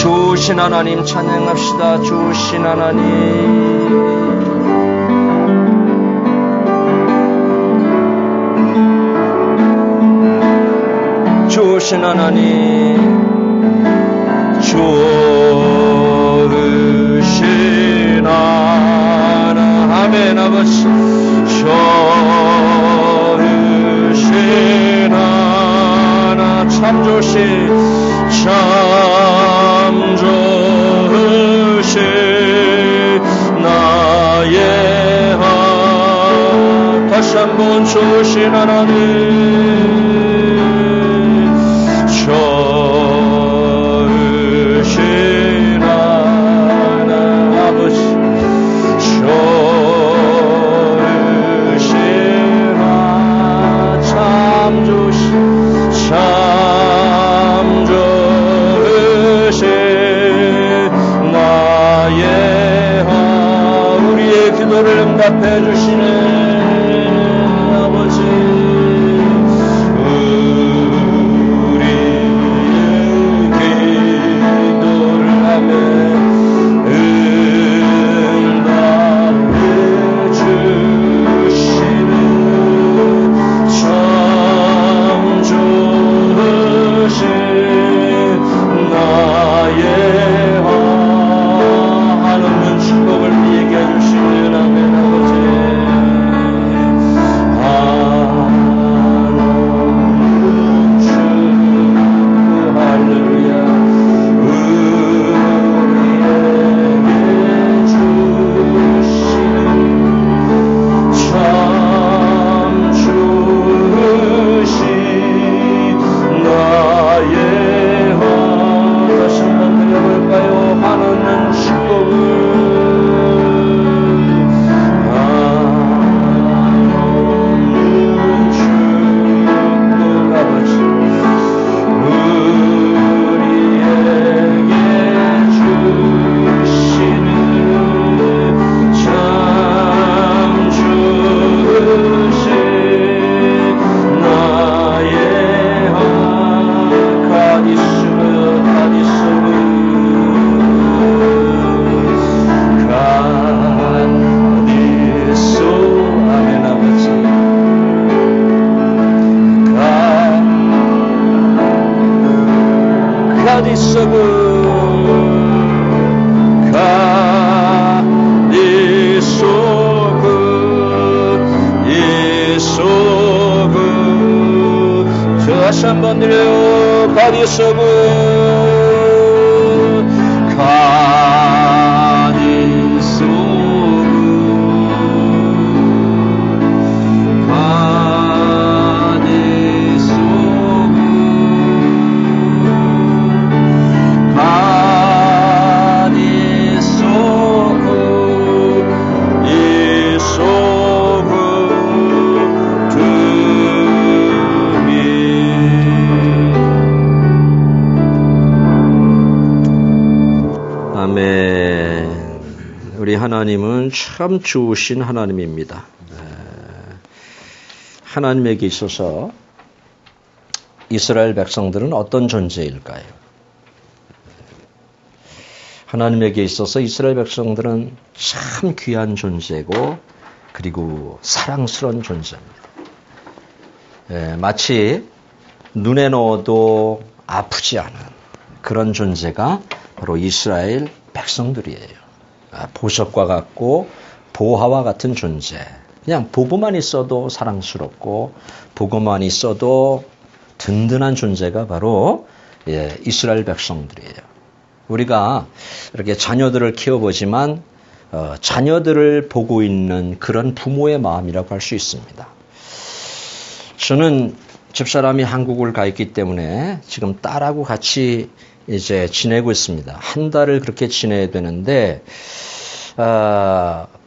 좋으신 하나님 찬양합시다. 좋으신 하나님, 좋으신 하나님, 좋으신 하나님, 아멘. 아버지 좋으신 하나님, 참 좋으신, 참 좋으신 나의 하나님, 다시 한번 좋으신 하나님, 좋으신 하나님, 아버지 좋으신 하나님, 참 좋으신, 참 좋으신 나의 하나님, 우리의 기도를 응답해 주시네. 아버지 다시 한번 드려요. 가디소그 하나님은 참 좋으신 하나님입니다. 하나님에게 있어서 이스라엘 백성들은 어떤 존재일까요? 하나님에게 있어서 이스라엘 백성들은 참 귀한 존재고 그리고 사랑스러운 존재입니다. 마치 눈에 넣어도 아프지 않은 그런 존재가 바로 이스라엘 백성들이에요. 보석과 같고 보화와 같은 존재. 그냥 보고만 있어도 사랑스럽고 보고만 있어도 든든한 존재가 바로 이스라엘 백성들이에요. 우리가 이렇게 자녀들을 키워보지만 자녀들을 보고 있는 그런 부모의 마음이라고 할 수 있습니다. 저는 집사람이 한국을 가 있기 때문에 지금 딸하고 같이 이제 지내고 있습니다. 한 달을 그렇게 지내야 되는데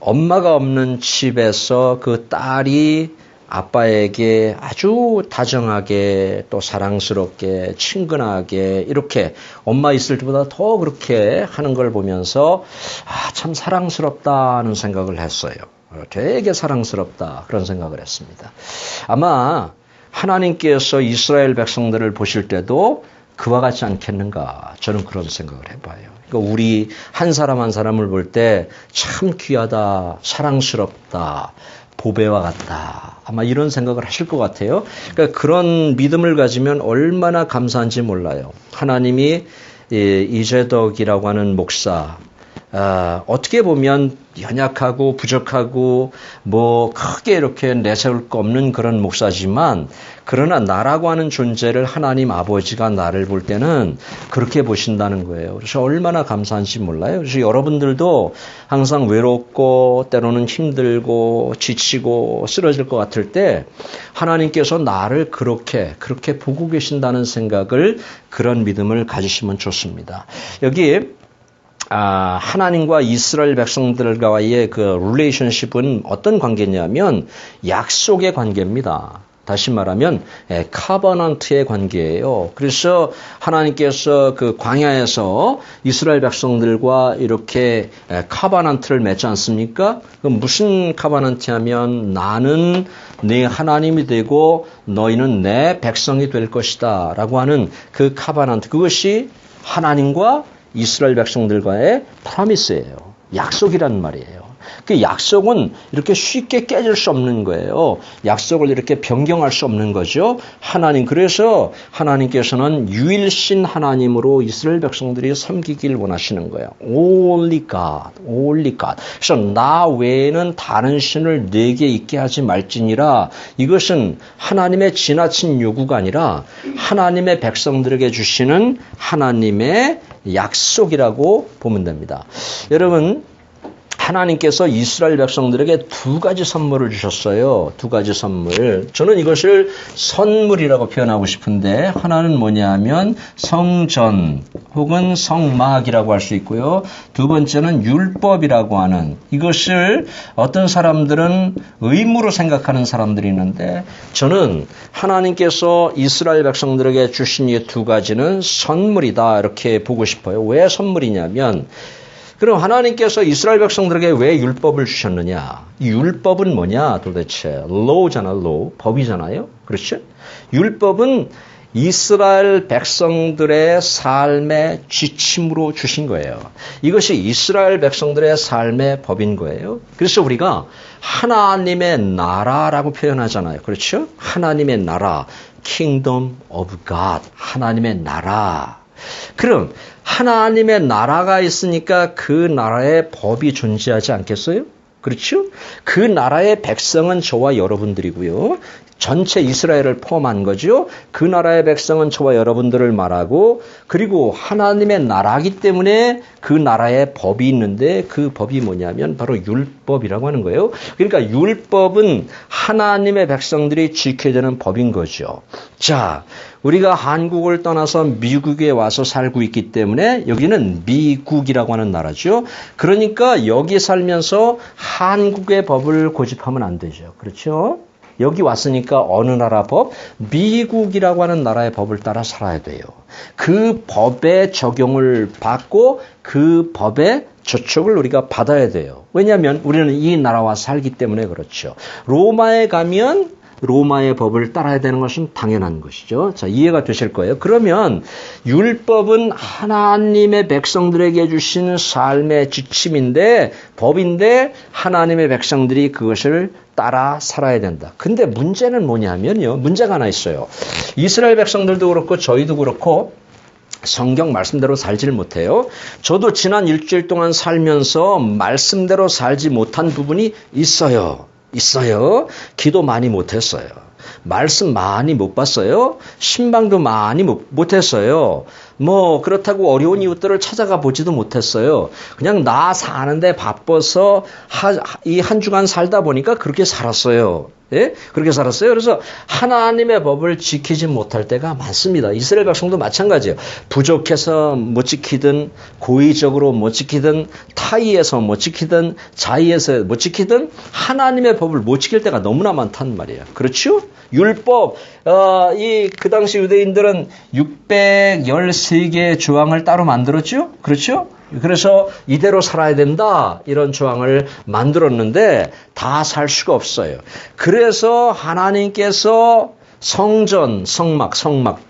엄마가 없는 집에서 그 딸이 아빠에게 아주 다정하게 또 사랑스럽게 친근하게 이렇게 엄마 있을 때보다 더 그렇게 하는 걸 보면서 참 사랑스럽다는 생각을 했어요. 되게 사랑스럽다 그런 생각을 했습니다. 아마 하나님께서 이스라엘 백성들을 보실 때도 그와 같지 않겠는가? 저는 그런 생각을 해봐요. 그러니까 우리 한 사람 한 사람을 볼 때 참 귀하다, 사랑스럽다, 보배와 같다. 아마 이런 생각을 하실 것 같아요. 그러니까 그런 믿음을 가지면 얼마나 감사한지 몰라요. 하나님이 이재덕이라고 하는 목사, 어떻게 보면 연약하고 부족하고 뭐 크게 이렇게 내세울 거 없는 그런 목사지만 그러나 나라고 하는 존재를 하나님 아버지가 나를 볼 때는 그렇게 보신다는 거예요. 그래서 얼마나 감사한지 몰라요. 그래서 여러분들도 항상 외롭고 때로는 힘들고 지치고 쓰러질 것 같을 때 하나님께서 나를 그렇게 보고 계신다는 생각을 그런 믿음을 가지시면 좋습니다. 여기 하나님과 이스라엘 백성들과의 그 릴레이션십은 어떤 관계냐면 약속의 관계입니다. 다시 말하면 카버넌트의 관계예요. 그래서 하나님께서 그 광야에서 이스라엘 백성들과 이렇게 카버넌트를 맺지 않습니까? 무슨 카버넌트냐면 나는 네 하나님이 되고 너희는 내 백성이 될 것이다 라고 하는 그 카버넌트, 그것이 하나님과 이스라엘 백성들과의 프로미스예요. 약속이란 말이에요. 그 약속은 이렇게 쉽게 깨질 수 없는 거예요. 약속을 이렇게 변경할 수 없는 거죠. 그래서 하나님께서는 유일신 하나님으로 이스라엘 백성들이 섬기길 원하시는 거예요. Only God. 그래서 나 외에는 다른 신을 내게 있게 하지 말지니라. 이것은 하나님의 지나친 요구가 아니라 하나님의 백성들에게 주시는 하나님의 약속이라고 보면 됩니다. 여러분, 하나님께서 이스라엘 백성들에게 두 가지 선물을 주셨어요. 두 가지 선물. 저는 이것을 선물이라고 표현하고 싶은데 하나는 뭐냐 하면 성전 혹은 성막이라고 할 수 있고요. 두 번째는 율법이라고 하는, 이것을 어떤 사람들은 의무로 생각하는 사람들이 있는데 저는 하나님께서 이스라엘 백성들에게 주신 이 두 가지는 선물이다 이렇게 보고 싶어요. 왜 선물이냐면 그럼 하나님께서 이스라엘 백성들에게 왜 율법을 주셨느냐? 이 율법은 뭐냐 도대체? law잖아, law. 법이잖아요. 그렇죠? 율법은 이스라엘 백성들의 삶의 지침으로 주신 거예요. 이것이 이스라엘 백성들의 삶의 법인 거예요. 그래서 우리가 하나님의 나라라고 표현하잖아요. 그렇죠? 하나님의 나라, Kingdom of God, 하나님의 나라. 그럼 하나님의 나라가 있으니까 그 나라의 법이 존재하지 않겠어요? 그렇죠? 그 나라의 백성은 저와 여러분들이고요. 전체 이스라엘을 포함한 거죠. 그 나라의 백성은 저와 여러분들을 말하고, 그리고 하나님의 나라이기 때문에 그 나라의 법이 있는데 그 법이 뭐냐면 바로 율법이라고 하는 거예요. 그러니까 율법은 하나님의 백성들이 지켜야 되는 법인 거죠. 자, 우리가 한국을 떠나서 미국에 와서 살고 있기 때문에 여기는 미국이라고 하는 나라죠. 그러니까 여기 살면서 한국의 법을 고집하면 안 되죠. 그렇죠? 여기 왔으니까 어느 나라 법? 미국이라고 하는 나라의 법을 따라 살아야 돼요. 그 법의 적용을 받고 그 법의 저촉을 우리가 받아야 돼요. 왜냐하면 우리는 이 나라와 살기 때문에 그렇죠. 로마에 가면 로마의 법을 따라야 되는 것은 당연한 것이죠. 자, 이해가 되실 거예요. 그러면 율법은 하나님의 백성들에게 주신 삶의 지침인데, 법인데 하나님의 백성들이 그것을 따라 살아야 된다. 근데 문제는 뭐냐면요. 문제가 하나 있어요. 이스라엘 백성들도 그렇고 저희도 그렇고 성경 말씀대로 살지를 못해요. 저도 지난 일주일 동안 살면서 말씀대로 살지 못한 부분이 있어요. 기도 많이 못했어요. 말씀 많이 못 봤어요. 신방도 많이 못했어요. 뭐 그렇다고 어려운 이웃들을 찾아가 보지도 못했어요. 그냥 나 사는데 바빠서 이 한 주간 살다 보니까 그렇게 살았어요. 예? 그렇게 살았어요. 그래서 하나님의 법을 지키지 못할 때가 많습니다. 이스라엘 백성도 마찬가지예요. 부족해서 못 지키든, 고의적으로 못 지키든, 타의에서 못 지키든, 자의에서 못 지키든 하나님의 법을 못 지킬 때가 너무나 많단 말이에요. 그렇죠? 율법, 그 당시 유대인들은 613개의 조항을 따로 만들었죠? 그렇죠? 그래서 이대로 살아야 된다 이런 조항을 만들었는데 다 살 수가 없어요. 그래서 하나님께서 성전, 성막,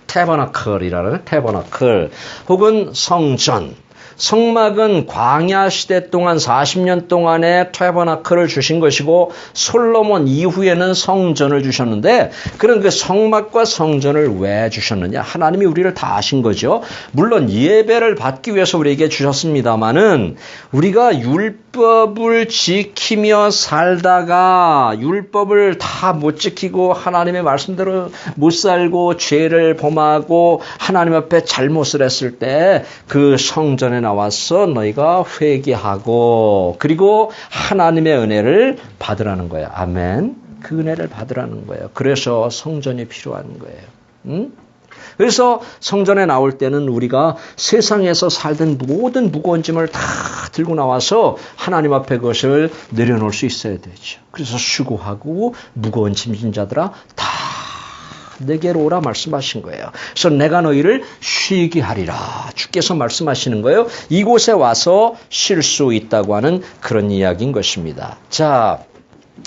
태버나클이라는 태버나클 혹은 성전. 성막은 광야 시대 동안 40년 동안의 태버나클을 주신 것이고 솔로몬 이후에는 성전을 주셨는데 그런 그 성막과 성전을 왜 주셨느냐? 하나님이 우리를 다 아신 거죠. 물론 예배를 받기 위해서 우리에게 주셨습니다마는 우리가 율법을 지키며 살다가 율법을 다 못 지키고 하나님의 말씀대로 못 살고 죄를 범하고 하나님 앞에 잘못을 했을 때 그 성전에 나와서 너희가 회개하고 그리고 하나님의 은혜를 받으라는 거예요. 아멘. 그 은혜를 받으라는 거예요. 그래서 성전이 필요한 거예요. 그래서 성전에 나올 때는 우리가 세상에서 살던 모든 무거운 짐을 다 들고 나와서 하나님 앞에 그것을 내려놓을 수 있어야 되죠. 그래서 수고하고 무거운 짐진 자들아 다 내게로 오라 말씀하신 거예요. 그래서 내가 너희를 쉬게 하리라. 주께서 말씀하시는 거예요. 이곳에 와서 쉴 수 있다고 하는 그런 이야기인 것입니다. 자,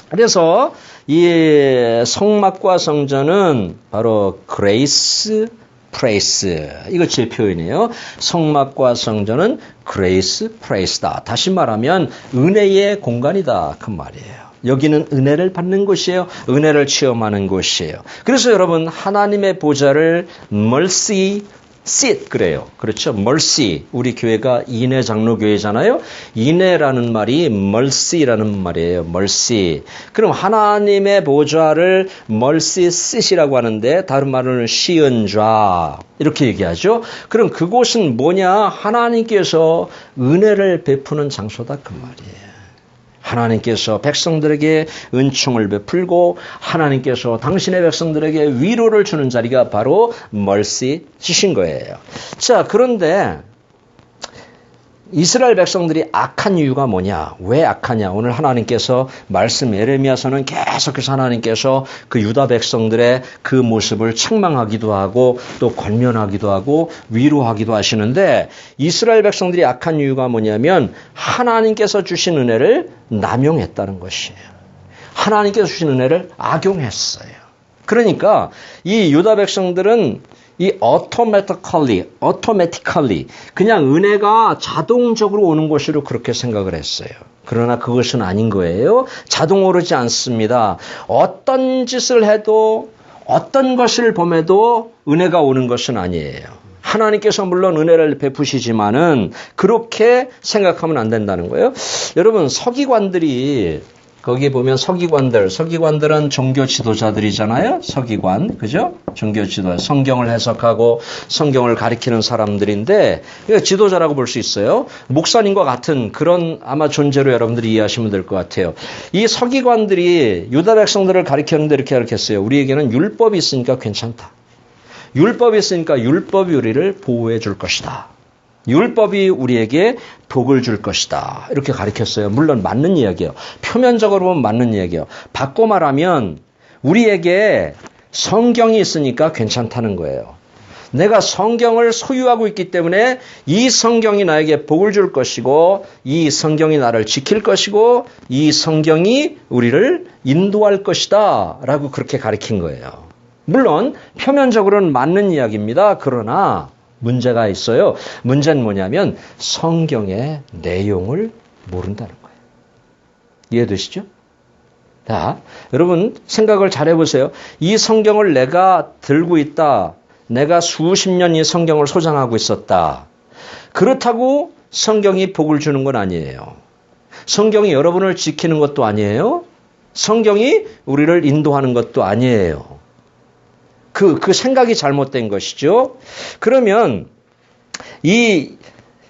그래서 이 성막과 성전은 바로 grace, praise. 이거 제 표현이에요. 성막과 성전은 grace, praise다. 다시 말하면 은혜의 공간이다. 그 말이에요. 여기는 은혜를 받는 곳이에요. 은혜를 체험하는 곳이에요. 그래서 여러분 하나님의 보좌를 mercy seat 그래요. 그렇죠? mercy. 우리 교회가 인해 장로교회잖아요. 인해라는 말이 mercy라는 말이에요. mercy. 그럼 하나님의 보좌를 mercy seat이라고 하는데 다른 말로는 시은 좌 이렇게 얘기하죠. 그럼 그곳은 뭐냐? 하나님께서 은혜를 베푸는 장소다 그 말이에요. 하나님께서 백성들에게 은총을 베풀고 하나님께서 당신의 백성들에게 위로를 주는 자리가 바로 mercy seat인 거예요. 자, 그런데 이스라엘 백성들이 악한 이유가 뭐냐? 왜 악하냐? 오늘 하나님께서 말씀 예레미야서는 계속해서 하나님께서 그 유다 백성들의 그 모습을 책망하기도 하고 또 권면하기도 하고 위로하기도 하시는데 이스라엘 백성들이 악한 이유가 뭐냐면 하나님께서 주신 은혜를 남용했다는 것이에요. 하나님께서 주신 은혜를 악용했어요. 그러니까 이 유다 백성들은 이 automatically 그냥 은혜가 자동적으로 오는 것으로 그렇게 생각을 했어요. 그러나 그것은 아닌 거예요. 자동 오르지 않습니다. 어떤 짓을 해도 어떤 것을 범해도 은혜가 오는 것은 아니에요. 하나님께서 물론 은혜를 베푸시지만은 그렇게 생각하면 안 된다는 거예요. 여러분 서기관들이 거기 보면 서기관들은 종교 지도자들이잖아요. 서기관, 그죠? 종교 지도자, 성경을 해석하고 성경을 가리키는 사람들인데 지도자라고 볼 수 있어요. 목사님과 같은 그런 아마 존재로 여러분들이 이해하시면 될 것 같아요. 이 서기관들이 유다 백성들을 가리켰는데 이렇게 가르쳤어요. 우리에게는 율법이 있으니까 괜찮다. 율법이 있으니까 율법이 우리를 보호해 줄 것이다. 율법이 우리에게 복을 줄 것이다. 이렇게 가르쳤어요. 물론 맞는 이야기예요. 표면적으로 보면 맞는 이야기예요. 바꿔 말하면 우리에게 성경이 있으니까 괜찮다는 거예요. 내가 성경을 소유하고 있기 때문에 이 성경이 나에게 복을 줄 것이고 이 성경이 나를 지킬 것이고 이 성경이 우리를 인도할 것이다 라고 그렇게 가르친 거예요. 물론 표면적으로는 맞는 이야기입니다. 그러나 문제가 있어요. 문제는 뭐냐면 성경의 내용을 모른다는 거예요. 이해되시죠? 자, 여러분 생각을 잘 해보세요. 이 성경을 내가 들고 있다. 내가 수십 년 이 성경을 소장하고 있었다. 그렇다고 성경이 복을 주는 건 아니에요. 성경이 여러분을 지키는 것도 아니에요. 성경이 우리를 인도하는 것도 아니에요. 그 생각이 잘못된 것이죠. 그러면 이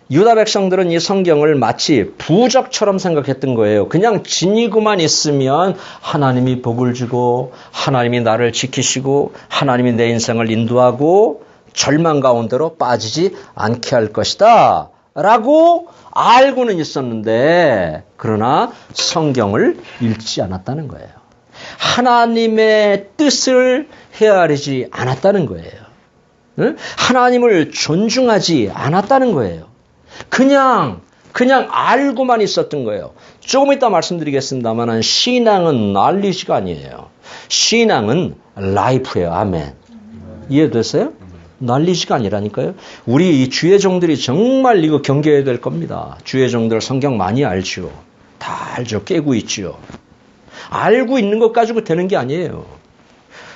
유다 백성들은 이 성경을 마치 부적처럼 생각했던 거예요. 그냥 지니고만 있으면 하나님이 복을 주고 하나님이 나를 지키시고 하나님이 내 인생을 인도하고 절망 가운데로 빠지지 않게 할 것이다 라고 알고는 있었는데 그러나 성경을 읽지 않았다는 거예요. 하나님의 뜻을 헤아리지 않았다는 거예요. 하나님을 존중하지 않았다는 거예요. 그냥 그냥 알고만 있었던 거예요. 조금 이따 말씀드리겠습니다만 신앙은 knowledge가 아니에요. 신앙은 life예요. 아멘. 이해됐어요? knowledge가 아니라니까요. 우리 이 주의 종들이 정말 이거 경계해야 될 겁니다. 주의 종들 성경 많이 알죠. 다 알죠. 깨고 있죠. 알고 있는 것 가지고 되는 게 아니에요.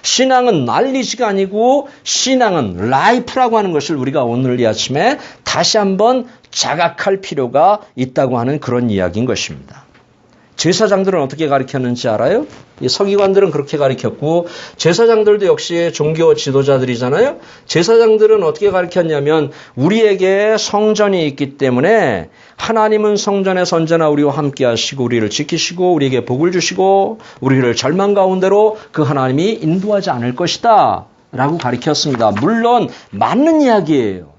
신앙은 knowledge가 아니고 신앙은 life라고 하는 것을 우리가 오늘 이 아침에 다시 한번 자각할 필요가 있다고 하는 그런 이야기인 것입니다. 제사장들은 어떻게 가르쳤는지 알아요? 이 서기관들은 그렇게 가르쳤고 제사장들도 역시 종교 지도자들이잖아요. 제사장들은 어떻게 가르쳤냐면 우리에게 성전이 있기 때문에 하나님은 성전에서 언제나 우리와 함께 하시고 우리를 지키시고 우리에게 복을 주시고 우리를 절망 가운데로 그 하나님이 인도하지 않을 것이다 라고 가르쳤습니다. 물론 맞는 이야기예요.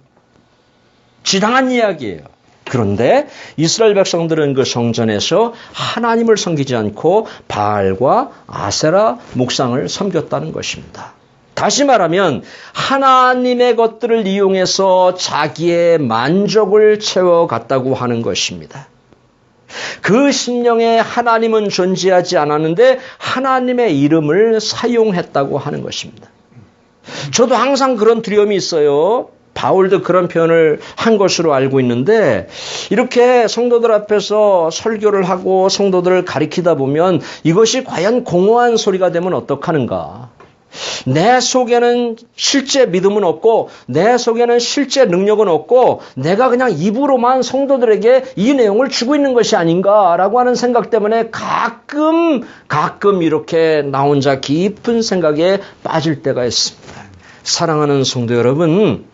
지당한 이야기예요. 그런데 이스라엘 백성들은 그 성전에서 하나님을 섬기지 않고 바알과 아세라 목상을 섬겼다는 것입니다. 다시 말하면 하나님의 것들을 이용해서 자기의 만족을 채워갔다고 하는 것입니다. 그 심령에 하나님은 존재하지 않았는데 하나님의 이름을 사용했다고 하는 것입니다. 저도 항상 그런 두려움이 있어요. 바울도 그런 표현을 한 것으로 알고 있는데 이렇게 성도들 앞에서 설교를 하고 성도들을 가리키다 보면 이것이 과연 공허한 소리가 되면 어떡하는가. 내 속에는 실제 믿음은 없고 내 속에는 실제 능력은 없고 내가 그냥 입으로만 성도들에게 이 내용을 주고 있는 것이 아닌가라고 하는 생각 때문에 가끔 이렇게 나 혼자 깊은 생각에 빠질 때가 있습니다. 사랑하는 성도 여러분,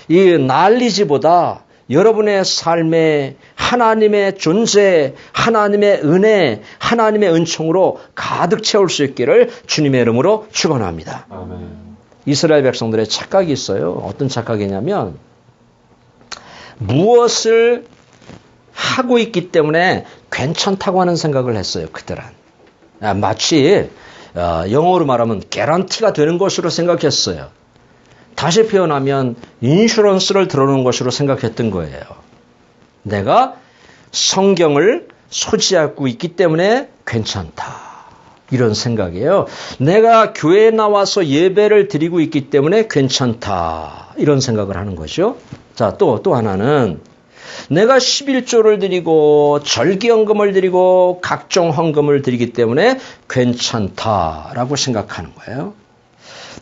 이 난리지보다 여러분의 삶에 하나님의 존재, 하나님의 은혜, 하나님의 은총으로 가득 채울 수 있기를 주님의 이름으로 축원합니다. 아멘. 이스라엘 백성들의 착각이 있어요. 어떤 착각이냐면 무엇을 하고 있기 때문에 괜찮다고 하는 생각을 했어요. 그들은. 마치 영어로 말하면 개런티가 되는 것으로 생각했어요. 다시 표현하면 인슈런스를 들어놓은 것으로 생각했던 거예요. 내가 성경을 소지하고 있기 때문에 괜찮다. 이런 생각이에요. 내가 교회에 나와서 예배를 드리고 있기 때문에 괜찮다. 이런 생각을 하는 거죠. 자, 또 하나는 내가 11조를 드리고 절기헌금을 드리고 각종 헌금을 드리기 때문에 괜찮다라고 생각하는 거예요.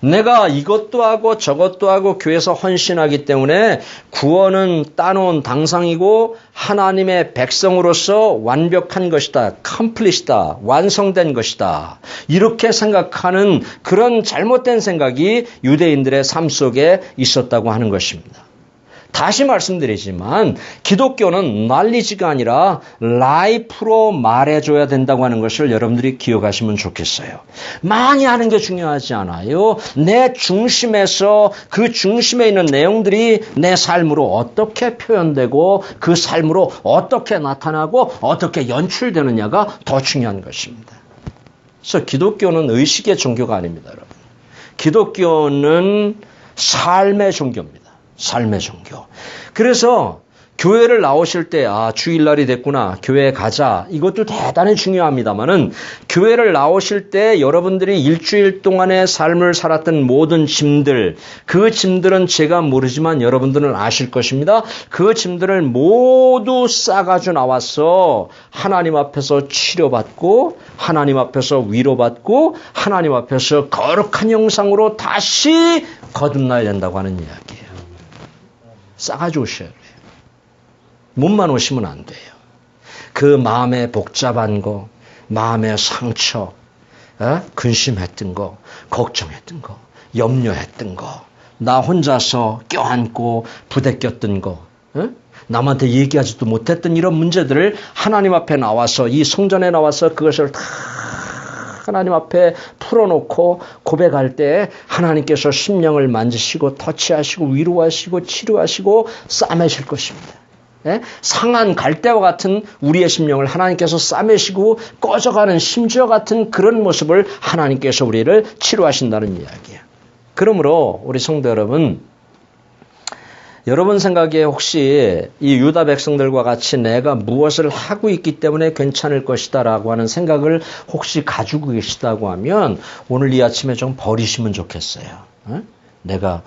내가 이것도 하고 저것도 하고 교회에서 헌신하기 때문에 구원은 따놓은 당상이고 하나님의 백성으로서 완벽한 것이다. 컴플릿이다. 완성된 것이다. 이렇게 생각하는 그런 잘못된 생각이 유대인들의 삶 속에 있었다고 하는 것입니다. 다시 말씀드리지만 기독교는 knowledge가 아니라 life로 말해줘야 된다고 하는 것을 여러분들이 기억하시면 좋겠어요. 많이 하는 게 중요하지 않아요. 내 중심에서 그 중심에 있는 내용들이 내 삶으로 어떻게 표현되고 그 삶으로 어떻게 나타나고 어떻게 연출되느냐가 더 중요한 것입니다. 그래서 기독교는 의식의 종교가 아닙니다, 여러분. 기독교는 삶의 종교입니다. 삶의 종교. 그래서 교회를 나오실 때 주일날이 됐구나. 교회에 가자. 이것도 대단히 중요합니다만은 교회를 나오실 때 여러분들이 일주일 동안의 삶을 살았던 모든 짐들, 그 짐들은 제가 모르지만 여러분들은 아실 것입니다. 그 짐들을 모두 싸가지고 나와서 하나님 앞에서 치료받고 하나님 앞에서 위로받고 하나님 앞에서 거룩한 형상으로 다시 거듭나야 된다고 하는 이야기예요. 싸가지고 오셔야 돼요. 몸만 오시면 안 돼요. 그 마음에 복잡한 거, 마음의 상처, 근심했던 거, 걱정했던 거, 염려했던 거, 나 혼자서 껴안고 부대꼈던 거, 남한테 얘기하지도 못했던 이런 문제들을 하나님 앞에 나와서 이 성전에 나와서 그것을 다 하나님 앞에 풀어놓고 고백할 때 하나님께서 심령을 만지시고 터치하시고 위로하시고 치료하시고 싸매실 것입니다. 상한 갈대와 같은 우리의 심령을 하나님께서 싸매시고 꺼져가는 심지어 같은 그런 모습을 하나님께서 우리를 치료하신다는 이야기예요. 그러므로 우리 성도 여러분, 여러분 생각에 혹시 이 유다 백성들과 같이 내가 무엇을 하고 있기 때문에 괜찮을 것이다 라고 하는 생각을 혹시 가지고 계시다고 하면 오늘 이 아침에 좀 버리시면 좋겠어요. 내가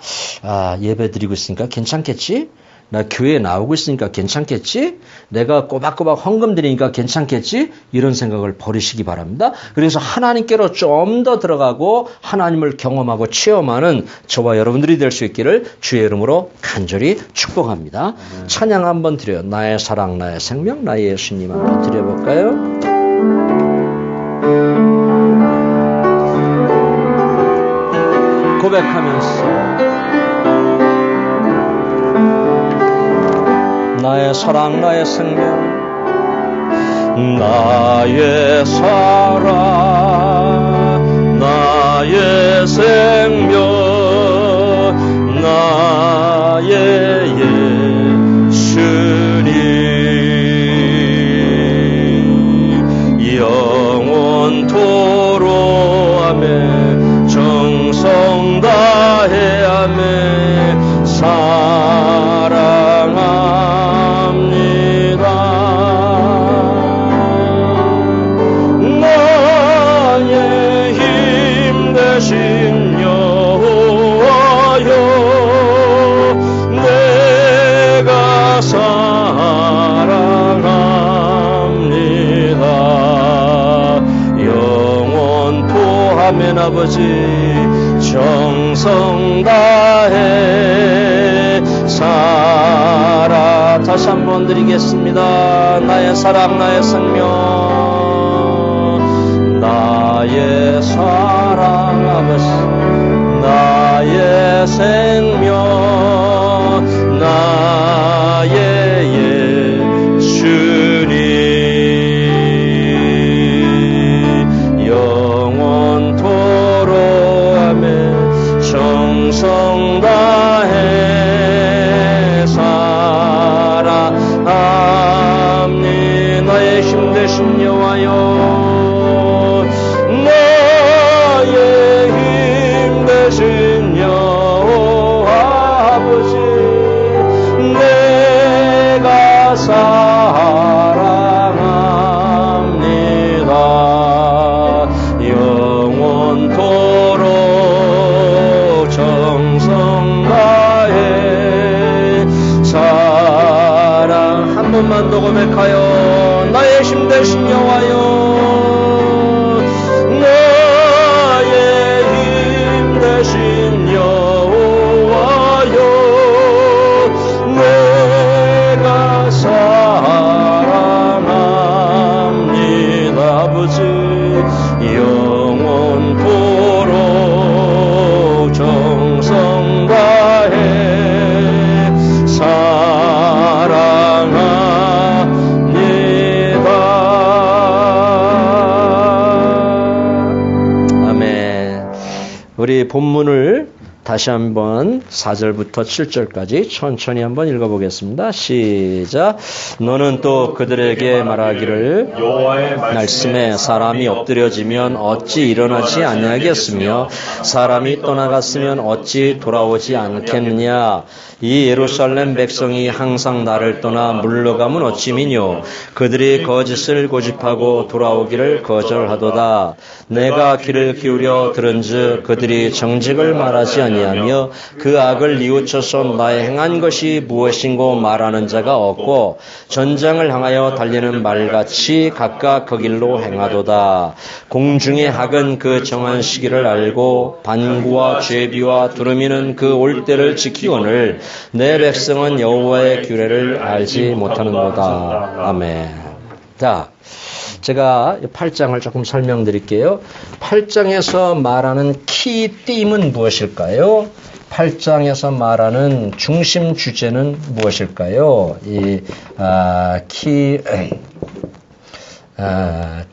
예배 드리고 있으니까 괜찮겠지? 나 교회에 나오고 있으니까 괜찮겠지? 내가 꼬박꼬박 헌금 드리니까 괜찮겠지? 이런 생각을 버리시기 바랍니다. 그래서 하나님께로 좀 더 들어가고 하나님을 경험하고 체험하는 저와 여러분들이 될 수 있기를 주의 이름으로 간절히 축복합니다. 찬양 한번 드려요. 나의 사랑, 나의 생명, 나의 예수님 한번 드려볼까요? 고백하면서 나의 사랑, 나의 생명, 나의 사랑, 나의 생명, 나의 예수님, 영원토록 아멘, 정성 다해 아멘, 아버지 정성 다해 살아. 다시 한번 드리겠습니다. 나의 사랑, 나의 생명, 나의 사랑 아버지, 나의 생명, 나의 예수님, 정성 다해 사랑합니. 나의 힘 되신 여호와여, 나의 힘 되신 여호와 아버지, 내가 사랑합니다. 영원토록 정성 다해 사랑. 한 번만 더 고백하여 나의 힘 되신 여호와여, 나의 힘 되신 여호와여, 내가 사랑합니다. 아버지 영원토록 정성 다해 사랑합니다. 아멘. 우리 본문을 다시 한번 4절부터 7절까지 천천히 한번 읽어보겠습니다. 시작. 너는 또 그들에게 말하기를 여호와의 말씀에 사람이 엎드려지면 어찌 일어나지 아니하겠으며 사람이 떠나갔으면 어찌 돌아오지 않겠느냐. 이 예루살렘 백성이 항상 나를 떠나 물러가면 어찌미뇨. 그들이 거짓을 고집하고 돌아오기를 거절하도다. 내가 귀를 기울여 들은즉 그들이 정직을 말하지 아니하며 그 악을 뉘우쳐서 나의 행한 것이 무엇인고 말하는 자가 없고 전장을 향하여 달리는 말같이 각각 그 길로 행하도다. 공중의 학은 그 정한 시기를 알고 반구와 죄비와 두루미는 그 올 때를 지키거늘 내 백성은 여호와의 규례를 알지 못하는도다. 아멘. 자, 제가 8장을 조금 설명드릴게요. 8장에서 말하는 키팀은 무엇일까요? 8장에서 말하는 중심 주제는 무엇일까요? 이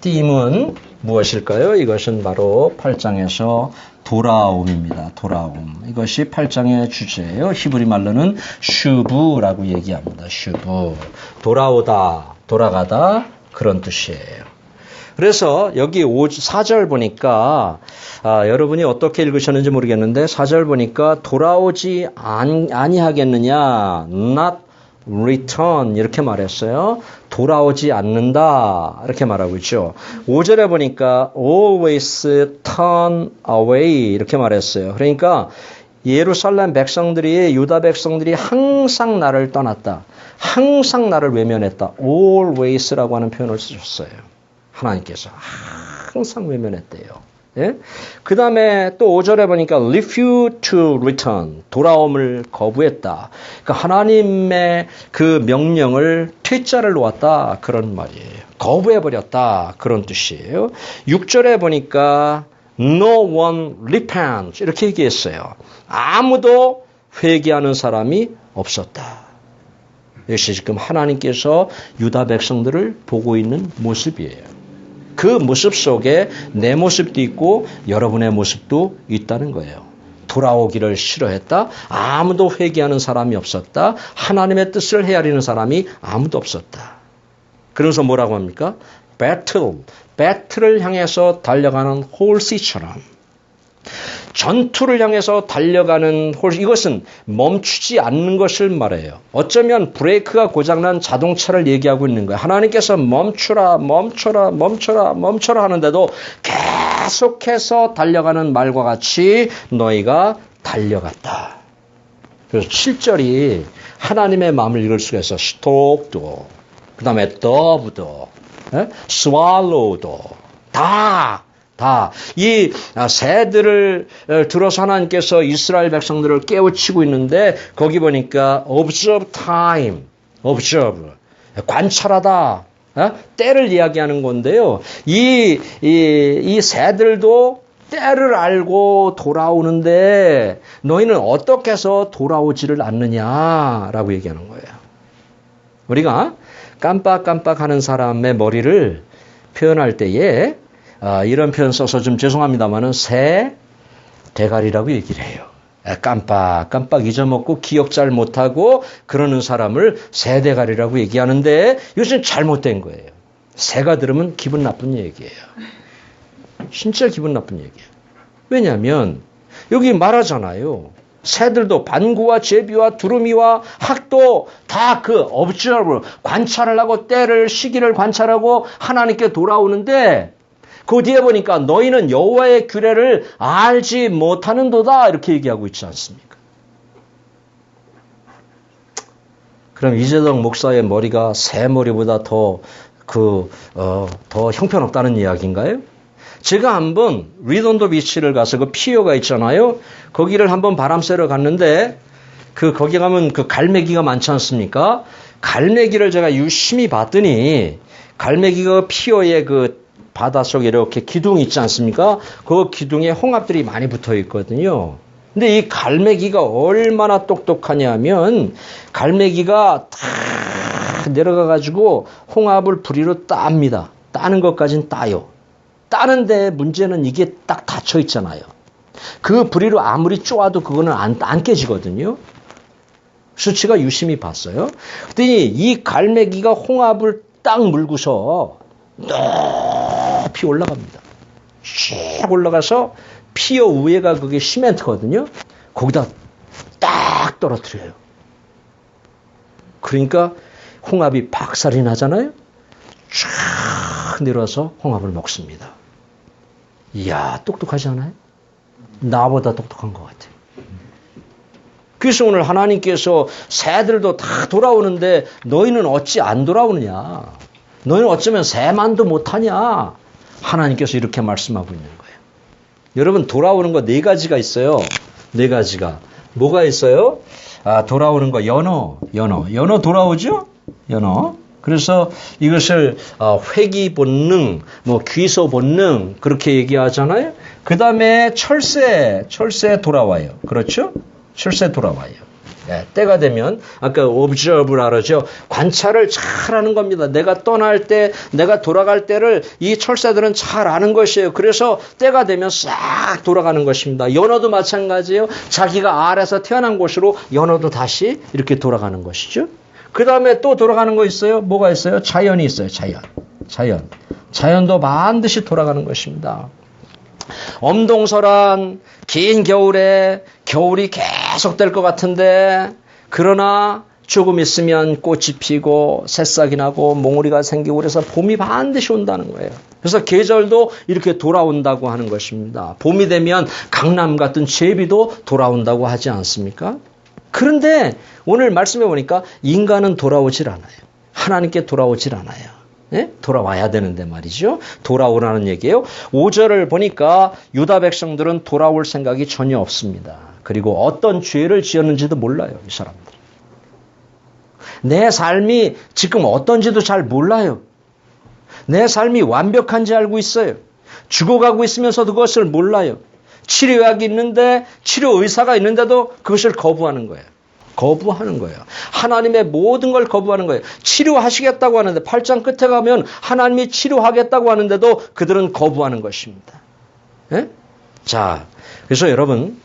띠임은 무엇일까요? 이것은 바로 8장에서 돌아옴입니다. 돌아옴. 이것이 8장의 주제예요. 히브리 말로는 슈브라고 얘기합니다. 슈브. 돌아오다, 돌아가다 그런 뜻이에요. 그래서 여기 4절 보니까 여러분이 어떻게 읽으셨는지 모르겠는데 4절 보니까 돌아오지 아니하겠느냐 not return 이렇게 말했어요. 돌아오지 않는다 이렇게 말하고 있죠. 5절에 보니까 always turn away 이렇게 말했어요. 그러니까 예루살렘 백성들이 유다 백성들이 항상 나를 떠났다. 항상 나를 외면했다. always라고 하는 표현을 쓰셨어요. 하나님께서 항상 외면했대요. 예? 그 다음에 또 5절에 보니까 refuse to return 돌아옴을 거부했다. 그러니까 하나님의 그 명령을 퇴짜를 놓았다 그런 말이에요. 거부해버렸다 그런 뜻이에요. 6절에 보니까 no one repents 이렇게 얘기했어요. 아무도 회개하는 사람이 없었다. 이것이 지금 하나님께서 유다 백성들을 보고 있는 모습이에요. 그 모습 속에 내 모습도 있고 여러분의 모습도 있다는 거예요. 돌아오기를 싫어했다. 아무도 회개하는 사람이 없었다. 하나님의 뜻을 헤아리는 사람이 아무도 없었다. 그래서 뭐라고 합니까? 배틀을 향해서 달려가는 홀시처럼 전투를 향해서 달려가는 이것은 멈추지 않는 것을 말해요. 어쩌면 브레이크가 고장난 자동차를 얘기하고 있는 거예요. 하나님께서 멈추라 하는데도 계속해서 달려가는 말과 같이 너희가 달려갔다. 그래서 7절이 하나님의 마음을 읽을 수가 있어. 스톱도 그 다음에 더브도 swallow도 다 이 새들을 들어서 하나님께서 이스라엘 백성들을 깨우치고 있는데 거기 보니까 observe time, observe 관찰하다 때를 이야기하는 건데요. 이 새들도 때를 알고 돌아오는데 너희는 어떻게 해서 돌아오지를 않느냐라고 얘기하는 거예요. 우리가 깜빡깜빡하는 사람의 머리를 표현할 때에 이런 표현 써서 좀 죄송합니다만은 새 대가리라고 얘기를 해요. 깜빡 잊어먹고 기억 잘 못하고 그러는 사람을 새 대가리라고 얘기하는데 이것은 잘못된 거예요. 새가 들으면 기분 나쁜 얘기예요. 진짜 기분 나쁜 얘기예요. 왜냐하면 여기 말하잖아요. 새들도 반구와 제비와 두루미와 학도 다 그 observe 관찰을 하고 때를 시기를 관찰하고 하나님께 돌아오는데 그 뒤에 보니까 너희는 여호와의 규례를 알지 못하는도다 이렇게 얘기하고 있지 않습니까? 그럼 이재덕 목사의 머리가 새 머리보다 더 형편없다는 이야기인가요? 제가 한번 리돈도 비치를 가서 그 피어가 있잖아요. 거기를 한번 바람 쐬러 갔는데 거기 가면 그 갈매기가 많지 않습니까? 갈매기를 제가 유심히 봤더니 갈매기가 피어의 그 바닷속에 이렇게 기둥이 있지 않습니까? 그 기둥에 홍합들이 많이 붙어 있거든요. 근데 이 갈매기가 얼마나 똑똑하냐면 갈매기가 탁 내려가가지고 홍합을 부리로 땁니다. 따는 것까지는 따요. 따는데 문제는 이게 딱 닫혀 있잖아요. 그 부리로 아무리 쪼아도 그거는 안 깨지거든요. 수치가 유심히 봤어요. 그랬더니 이 갈매기가 홍합을 딱 물고서 높이 올라갑니다. 쭉 올라가서 피어 위에가 그게 시멘트거든요. 거기다 딱 떨어뜨려요. 그러니까 홍합이 박살이 나잖아요. 쫙 내려와서 홍합을 먹습니다. 이야, 똑똑하지 않아요? 나보다 똑똑한 것 같아요. 그래서 오늘 하나님께서 새들도 다 돌아오는데 너희는 어찌 안 돌아오느냐? 너희는 어쩌면 새만도 못하냐? 하나님께서 이렇게 말씀하고 있는 거예요. 여러분 돌아오는 거 4가지가 있어요. 4가지가. 뭐가 있어요? 돌아오는 거 연어 돌아오죠? 연어. 그래서 이것을 회귀 본능, 귀소 본능 그렇게 얘기하잖아요. 그 다음에 철새 돌아와요. 그렇죠? 철새 돌아와요. 네, 때가 되면 아까 observe라 그러죠. 관찰을 잘 하는 겁니다. 내가 떠날 때, 내가 돌아갈 때를 이 철새들은 잘 아는 것이에요. 그래서 때가 되면 싹 돌아가는 것입니다. 연어도 마찬가지예요. 자기가 알에서 태어난 곳으로 연어도 다시 이렇게 돌아가는 것이죠. 그 다음에 또 돌아가는 거 있어요. 뭐가 있어요? 자연이 있어요. 자연. 자연도 반드시 돌아가는 것입니다. 엄동설한 긴 겨울에 겨울이 계속될 것 같은데 그러나 조금 있으면 꽃이 피고 새싹이 나고 몽우리가 생기고 그래서 봄이 반드시 온다는 거예요. 그래서 계절도 이렇게 돌아온다고 하는 것입니다. 봄이 되면 강남 같은 제비도 돌아온다고 하지 않습니까? 그런데 오늘 말씀해 보니까 인간은 돌아오질 않아요. 하나님께 돌아오질 않아요. 네? 돌아와야 되는데 말이죠. 돌아오라는 얘기예요. 5절을 보니까 유다 백성들은 돌아올 생각이 전혀 없습니다. 그리고 어떤 죄를 지었는지도 몰라요. 이 사람들이. 내 삶이 지금 어떤지도 잘 몰라요. 내 삶이 완벽한지 알고 있어요. 죽어가고 있으면서도 그것을 몰라요. 치료약이 있는데 치료 의사가 있는데도 그것을 거부하는 거예요. 거부하는 거예요. 하나님의 모든 걸 거부하는 거예요. 치료하시겠다고 하는데 8장 끝에 가면 하나님이 치료하겠다고 하는데도 그들은 거부하는 것입니다. 네? 자, 그래서 여러분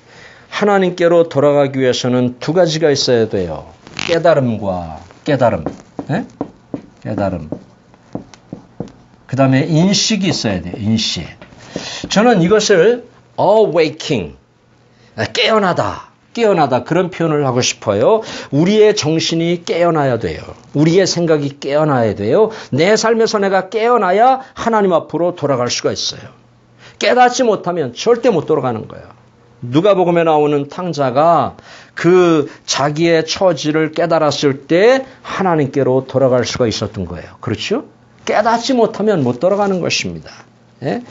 하나님께로 돌아가기 위해서는 두 가지가 있어야 돼요. 깨달음과 깨달음. 네? 깨달음. 그 다음에 인식이 있어야 돼요. 인식. 저는 이것을 awaking, 깨어나다. 깨어나다 그런 표현을 하고 싶어요. 우리의 정신이 깨어나야 돼요. 우리의 생각이 깨어나야 돼요. 내 삶에서 내가 깨어나야 하나님 앞으로 돌아갈 수가 있어요. 깨닫지 못하면 절대 못 돌아가는 거예요. 누가복음에 나오는 탕자가 그 자기의 처지를 깨달았을 때 하나님께로 돌아갈 수가 있었던 거예요. 그렇죠? 깨닫지 못하면 못 돌아가는 것입니다. 예?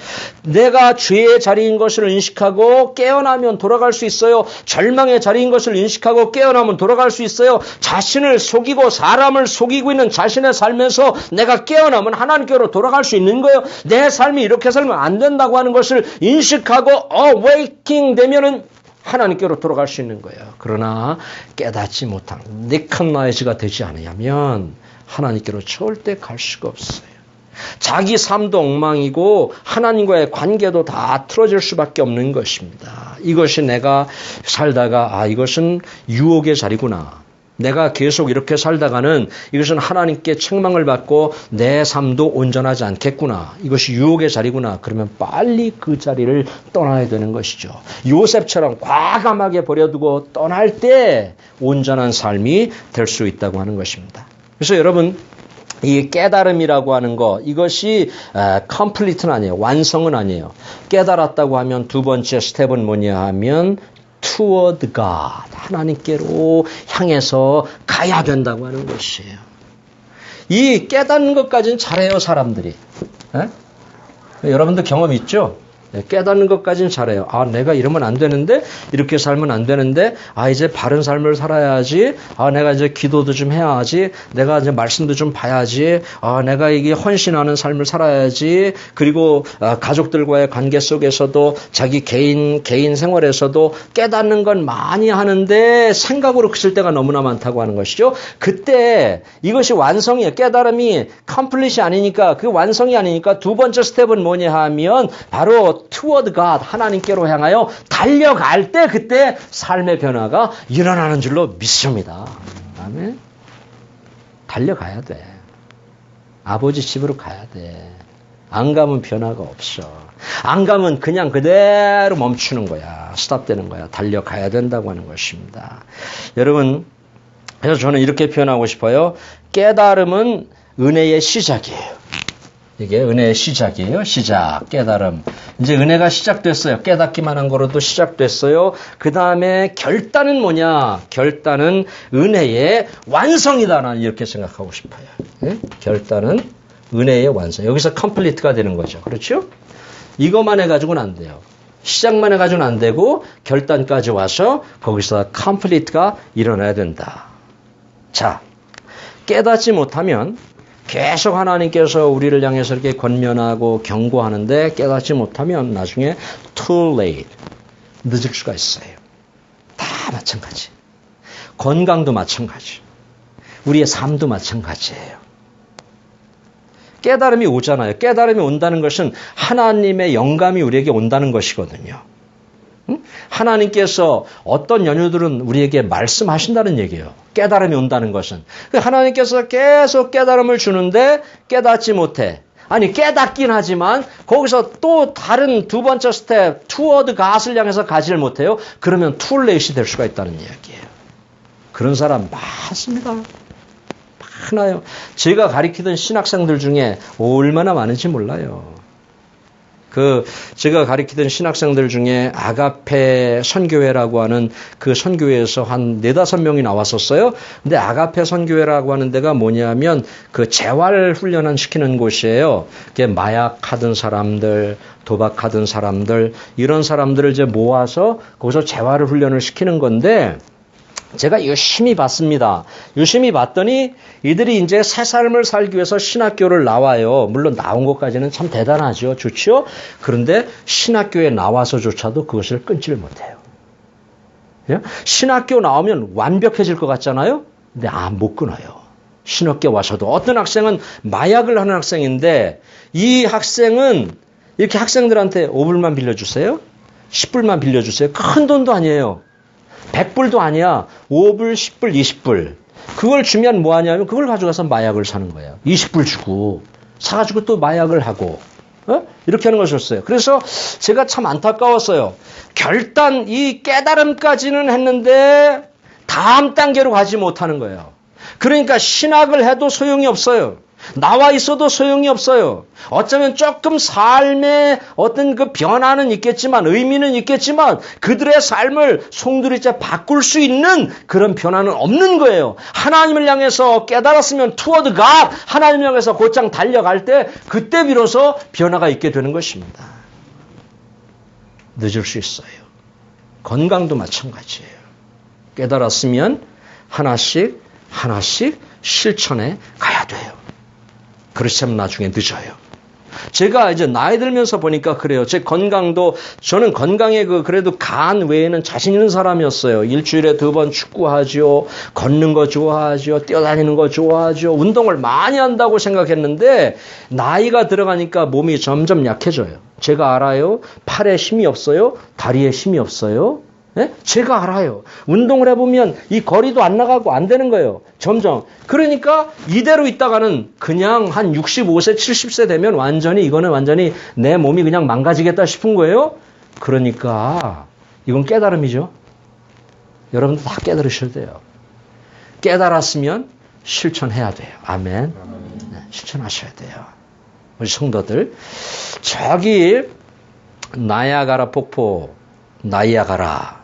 내가 죄의 자리인 것을 인식하고 깨어나면 돌아갈 수 있어요. 절망의 자리인 것을 인식하고 깨어나면 돌아갈 수 있어요. 자신을 속이고 사람을 속이고 있는 자신의 삶에서 내가 깨어나면 하나님께로 돌아갈 수 있는 거예요. 내 삶이 이렇게 살면 안 된다고 하는 것을 인식하고 awakening 되면은 하나님께로 돌아갈 수 있는 거예요. 그러나 깨닫지 못한 recognize가 되지 않으면 하나님께로 절대 갈 수가 없어요. 자기 삶도 엉망이고 하나님과의 관계도 다 틀어질 수밖에 없는 것입니다. 이것이 내가 살다가 이것은 유혹의 자리구나. 내가 계속 이렇게 살다가는 이것은 하나님께 책망을 받고 내 삶도 온전하지 않겠구나. 이것이 유혹의 자리구나. 그러면 빨리 그 자리를 떠나야 되는 것이죠. 요셉처럼 과감하게 버려두고 떠날 때 온전한 삶이 될 수 있다고 하는 것입니다. 그래서 여러분 이 깨달음이라고 하는 거 이것이 complete는 아니에요. 완성은 아니에요. 깨달았다고 하면 두 번째 스텝은 뭐냐 하면 toward God, 하나님께로 향해서 가야 된다고 하는 것이에요. 이 깨닫는 것까지는 잘해요, 사람들이. 에? 여러분들 경험 있죠? 깨닫는 것까지는 잘해요. 내가 이러면 안 되는데, 이렇게 살면 안 되는데, 이제 바른 삶을 살아야지. 내가 이제 기도도 좀 해야지. 내가 이제 말씀도 좀 봐야지. 내가 이게 헌신하는 삶을 살아야지. 그리고 가족들과의 관계 속에서도 자기 개인 생활에서도 깨닫는 건 많이 하는데 생각으로 그칠 때가 너무나 많다고 하는 것이죠. 그때 이것이 완성이에요. 깨달음이 컴플릿이 아니니까, 그 완성이 아니니까 두 번째 스텝은 뭐냐 하면 바로 toward God, 하나님께로 향하여 달려갈 때 그때 삶의 변화가 일어나는 줄로 믿습니다. 아멘. 달려가야 돼. 아버지 집으로 가야 돼. 안 가면 변화가 없어. 안 가면 그냥 그대로 멈추는 거야. 스탑되는 거야. 달려가야 된다고 하는 것입니다. 여러분, 그래서 저는 이렇게 표현하고 싶어요. 깨달음은 은혜의 시작이에요. 이게 은혜의 시작이에요. 시작, 깨달음. 이제 은혜가 시작됐어요. 깨닫기만 한 거로도 시작됐어요. 그 다음에 결단은 뭐냐? 결단은 은혜의 완성이다. 나는 이렇게 생각하고 싶어요. 네? 결단은 은혜의 완성. 여기서 컴플리트가 되는 거죠. 그렇죠? 이것만 해가지고는 안 돼요. 시작만 해가지고는 안 되고 결단까지 와서 거기서 컴플리트가 일어나야 된다. 자, 깨닫지 못하면 계속 하나님께서 우리를 향해서 이렇게 권면하고 경고하는데 깨닫지 못하면 나중에 too late, 늦을 수가 있어요. 다 마찬가지. 건강도 마찬가지. 우리의 삶도 마찬가지예요. 깨달음이 오잖아요. 깨달음이 온다는 것은 하나님의 영감이 우리에게 온다는 것이거든요. 하나님께서 어떤 연유들은 우리에게 말씀하신다는 얘기예요. 깨달음이 온다는 것은. 하나님께서 계속 깨달음을 주는데 깨닫지 못해. 아니 깨닫긴 하지만 거기서 또 다른 두 번째 스텝 투어드 갓을 향해서 가지를 못해요. 그러면 툴레이시 될 수가 있다는 이야기예요. 그런 사람 많습니다. 많아요. 제가 가르치던 신학생들 중에 얼마나 많은지 몰라요. 제가 가르치던 신학생들 중에 아가페 선교회라고 하는 그 선교회에서 한 4-5명이 나왔었어요. 근데 아가페 선교회라고 하는 데가 뭐냐면 그 재활 훈련을 시키는 곳이에요. 그게 마약하던 사람들, 도박하던 사람들, 이런 사람들을 이제 모아서 거기서 재활 훈련을 시키는 건데 제가 유심히 봤습니다. 유심히 봤더니 이들이 이제 새 삶을 살기 위해서 신학교를 나와요. 물론 나온 것까지는 참 대단하죠. 좋죠? 그런데 신학교에 나와서조차도 그것을 끊지를 못해요. 신학교 나오면 완벽해질 것 같잖아요? 근데 못 끊어요. 신학교 와서도. 어떤 학생은 마약을 하는 학생인데 이 학생은 이렇게 학생들한테 5불만 빌려주세요. 10불만 빌려주세요. 큰 돈도 아니에요. 100불도 아니야. 5불, 10불, 20불. 그걸 주면 뭐 하냐면 그걸 가져가서 마약을 사는 거예요. 20불 주고 사가지고 또 마약을 하고 이렇게 하는 것이었어요. 그래서 제가 참 안타까웠어요. 결단 이 깨달음까지는 했는데 다음 단계로 가지 못하는 거예요. 그러니까 신학을 해도 소용이 없어요. 나와 있어도 소용이 없어요. 어쩌면 조금 삶의 어떤 그 변화는 있겠지만 의미는 있겠지만 그들의 삶을 송두리째 바꿀 수 있는 그런 변화는 없는 거예요. 하나님을 향해서 깨달았으면 투어드 갓 하나님을 향해서 곧장 달려갈 때 그때 비로소 변화가 있게 되는 것입니다. 늦을 수 있어요. 건강도 마찬가지예요. 깨달았으면 하나씩 실천해 가야 돼요. 그렇지 않으면 나중에 늦어요. 제가 이제 나이 들면서 보니까 그래요. 제 건강도, 저는 건강에 그래도 간 외에는 자신 있는 사람이었어요. 일주일에 2번 축구하죠. 걷는 거 좋아하죠. 뛰어다니는 거 좋아하죠. 운동을 많이 한다고 생각했는데, 나이가 들어가니까 몸이 점점 약해져요. 제가 알아요. 팔에 힘이 없어요. 다리에 힘이 없어요. 네? 제가 알아요. 운동을 해보면 이 거리도 안 나가고 안 되는 거예요. 점점. 그러니까 이대로 있다가는 그냥 한 65세, 70세 되면 이거는 완전히 내 몸이 그냥 망가지겠다 싶은 거예요. 그러니까 이건 깨달음이죠. 여러분도 다 깨달으셔야 돼요. 깨달았으면 실천해야 돼요. 아멘. 네, 실천하셔야 돼요. 우리 성도들. 저기 나이아가라 폭포 나이아가라.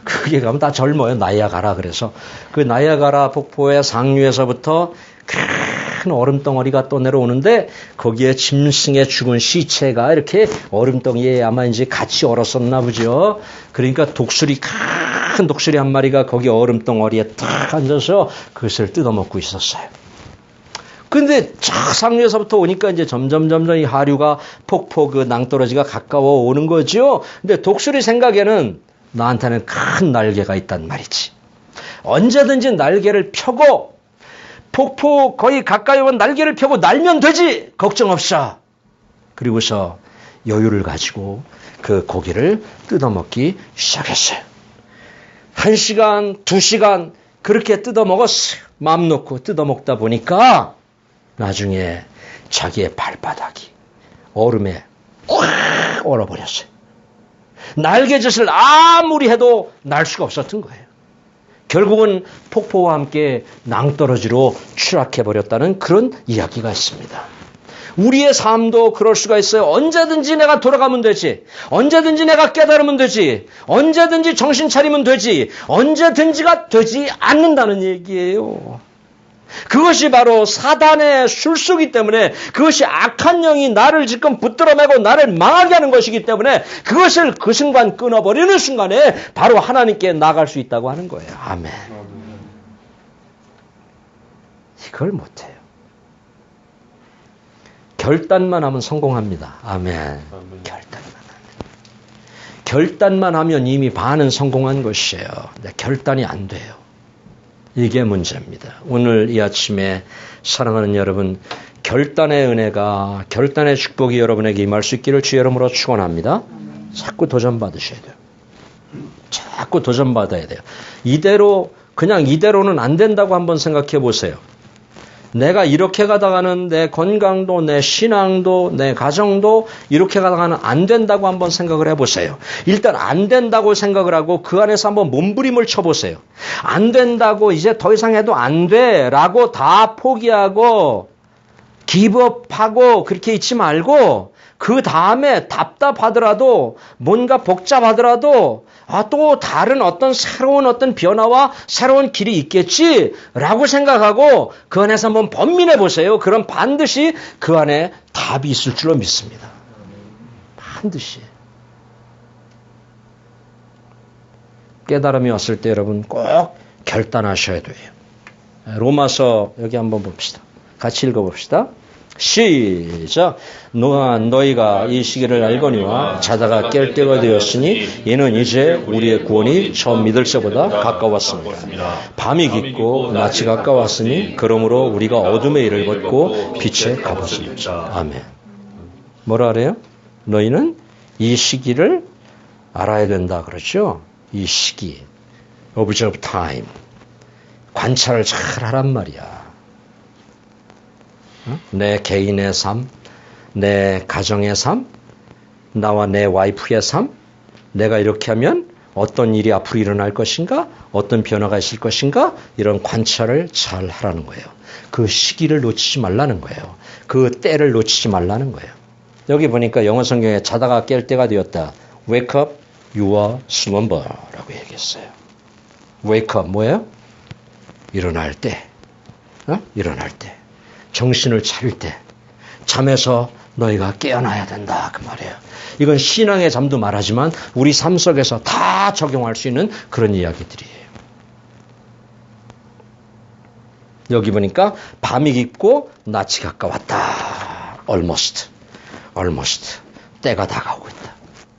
그게 가면 다 젊어요. 나이아가라. 그래서 그 나이아가라 폭포의 상류에서부터 큰 얼음덩어리가 또 내려오는데 거기에 짐승의 죽은 시체가 이렇게 얼음덩이에 아마 이제 같이 얼었었나 보죠. 그러니까 큰 독수리 한 마리가 거기 얼음덩어리에 탁 앉아서 그것을 뜯어먹고 있었어요. 근데 상류에서부터 오니까 이제 점점 이 하류가 폭포 그 낭떠러지가 가까워 오는 거죠. 근데 독수리 생각에는 나한테는 큰 날개가 있단 말이지. 언제든지 날개를 펴고 폭포 거의 가까이 오면 날개를 펴고 날면 되지. 걱정 없어. 그리고서 여유를 가지고 그 고기를 뜯어먹기 시작했어요. 1시간, 2시간 그렇게 뜯어먹었어요. 마음 놓고 뜯어먹다 보니까 나중에 자기의 발바닥이 얼음에 꽉 얼어버렸어요. 날개짓을 아무리 해도 날 수가 없었던 거예요. 결국은 폭포와 함께 낭떠러지로 추락해버렸다는 그런 이야기가 있습니다. 우리의 삶도 그럴 수가 있어요. 언제든지 내가 돌아가면 되지. 언제든지 내가 깨달으면 되지. 언제든지 정신 차리면 되지. 언제든지가 되지 않는다는 얘기예요. 그것이 바로 사단의 술수기 때문에 그것이 악한 영이 나를 지금 붙들어매고 나를 망하게 하는 것이기 때문에 그것을 그 순간 끊어버리는 순간에 바로 하나님께 나갈 수 있다고 하는 거예요. 아멘. 이걸 못해요. 결단만 하면 성공합니다. 아멘. 결단만 하면 이미 반은 성공한 것이에요. 근데 결단이 안 돼요. 이게 문제입니다. 오늘 이 아침에 사랑하는 여러분, 결단의 은혜가, 결단의 축복이 여러분에게 임할 수 있기를 주의 이름으로 축원합니다. 자꾸 도전받으셔야 돼요. 자꾸 도전받아야 돼요. 그냥 이대로는 안 된다고 한번 생각해 보세요. 내가 이렇게 가다가는 내 건강도, 내 신앙도, 내 가정도 이렇게 가다가는 안 된다고 한번 생각을 해보세요. 일단 안 된다고 생각을 하고 그 안에서 한번 몸부림을 쳐보세요. 안 된다고 이제 더 이상 해도 안 돼라고 다 포기하고 기브업하고 그렇게 있지 말고 그 다음에 답답하더라도 뭔가 복잡하더라도 또 다른 어떤 새로운 어떤 변화와 새로운 길이 있겠지라고 생각하고 그 안에서 한번 번민해 보세요. 그럼 반드시 그 안에 답이 있을 줄로 믿습니다. 반드시. 깨달음이 왔을 때 여러분 꼭 결단하셔야 돼요. 로마서 여기 한번 봅시다. 같이 읽어봅시다. 시작. 너희가 이 시기를 알거니와 자다가 깰 때가 되었으니 이는 이제 우리의 구원이 처음 믿을 때보다 가까웠습니다. 밤이 깊고 낮이 가까웠으니 그러므로 우리가 어둠의 일을 벗고 빛에 가보십니다. 아멘. 뭐라 그래요? 너희는 이 시기를 알아야 된다 그러죠. 이 시기. Observe time. 관찰을 잘 하란 말이야. 내 개인의 삶, 내 가정의 삶, 나와 내 와이프의 삶, 내가 이렇게 하면 어떤 일이 앞으로 일어날 것인가, 어떤 변화가 있을 것인가, 이런 관찰을 잘 하라는 거예요. 그 시기를 놓치지 말라는 거예요. 그 때를 놓치지 말라는 거예요. 여기 보니까 영어 성경에 자다가 깰 때가 되었다. Wake up your slumber라고 얘기했어요. Wake up 뭐예요? 일어날 때, 일어날 때. 정신을 차릴 때 잠에서 너희가 깨어나야 된다 그 말이에요. 이건 신앙의 잠도 말하지만 우리 삶 속에서 다 적용할 수 있는 그런 이야기들이에요. 여기 보니까 밤이 깊고 낮이 가까웠다. Almost. 때가 다가오고 있다.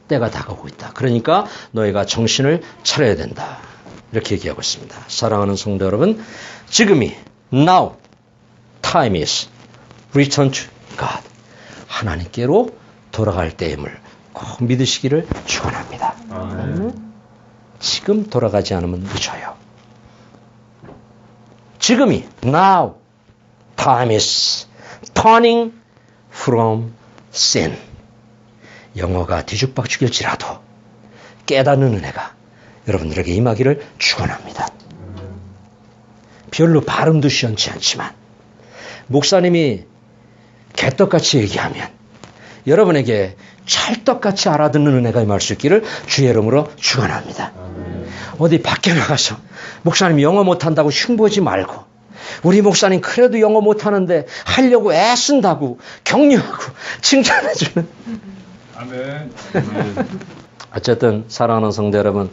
때가 다가오고 있다. 그러니까 너희가 정신을 차려야 된다. 이렇게 얘기하고 있습니다. 사랑하는 성도 여러분, 지금이 now time is return to God. 하나님께로 돌아갈 때임을 꼭 믿으시기를 축원합니다. 지금 돌아가지 않으면 늦어요. 지금이 now time is turning from sin. 영어가 뒤죽박죽일지라도 깨닫는 은혜가 여러분들에게 임하기를 축원합니다. 별로 발음도 시원치 않지만 목사님이 개떡같이 얘기하면 여러분에게 찰떡같이 알아듣는 은혜가 임할 수 있기를 주의 이름으로 축원합니다. 어디 밖에 나가서 목사님 영어 못한다고 흉보지 말고 우리 목사님 그래도 영어 못하는데 하려고 애쓴다고 격려하고 칭찬해주는 아멘. 어쨌든 사랑하는 성도 여러분,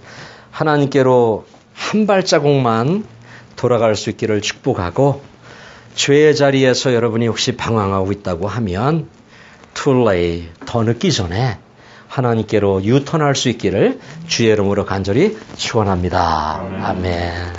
하나님께로 한 발자국만 돌아갈 수 있기를 축복하고 죄의 자리에서 여러분이 혹시 방황하고 있다고 하면 too late, 더 늦기 전에 하나님께로 유턴할 수 있기를 주의 이름으로 간절히 축원합니다. 아멘.